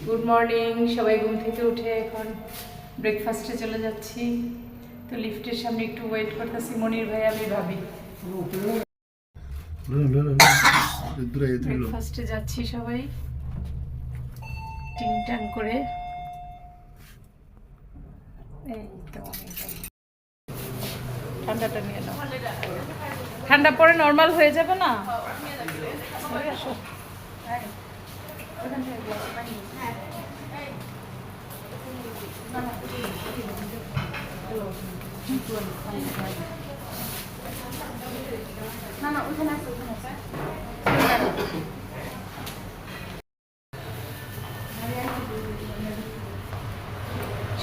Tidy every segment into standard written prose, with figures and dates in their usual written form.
Good morning, সবাই ঘুম থেকে উঠে এখন ব্রেকফাস্টে চলে যাচ্ছি। তো লিফটের সামনে একটু ওয়েট করতেছি, মনির ভাই আমি ভাবি। ব্রেকফাস্টে যাচ্ছি সবাই টিং টাং করে। এই তো ঠান্ডাটা নিয়ে নাও, ঠান্ডা পরে নর্মাল হয়ে যাবে না? আসো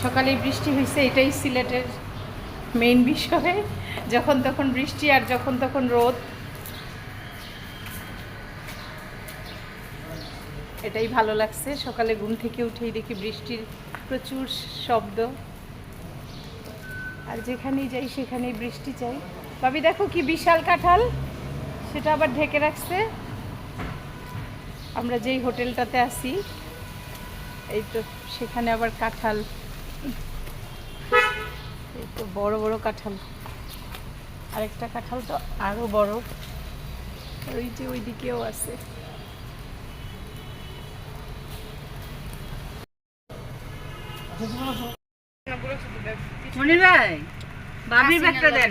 সকালে বৃষ্টি হয়েছে, এটাই সিলেটের মেইন বিষয়। যখন তখন বৃষ্টি আর যখন তখন রোদ, এটাই ভালো লাগছে। সকালে ঘুম থেকে উঠেই দেখি বৃষ্টির প্রচুর শব্দ, আর যেখানেই যাই সেখানেই বৃষ্টি চাই। ভাবি দেখো কি বিশাল কাঁঠাল, সেটা আবার ঢেকে রাখছে। আমরা যেই হোটেলটাতে আছি এই তো সেখানে আবার কাঁঠাল, এই তো বড় বড় কাঁঠাল। আরেকটা কাঁঠাল তো আরো বড়, ওই যে ওইদিকেও আছে। মনির ভাই, ভাবির ব্যাগটা দেন।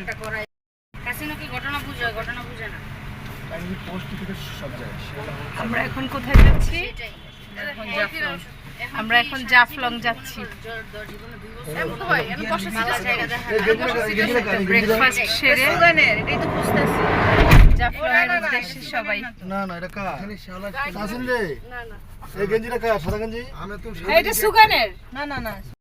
কাসিনো কি ঘটনা বুঝে না? আমরা এখন কোথায় যাচ্ছি? সেটাই। আমরা এখন জাফলং যাচ্ছি। ব্রেকফাস্ট সেরে এটাই তো খুঁজতেছি। জাফলংয়ের উদ্দেশ্যে সবাই। না না এটা কার কাসিন রে, না এই গেঞ্জিটা কার? সাদা গেঞ্জি? এটা সুগানের। না না না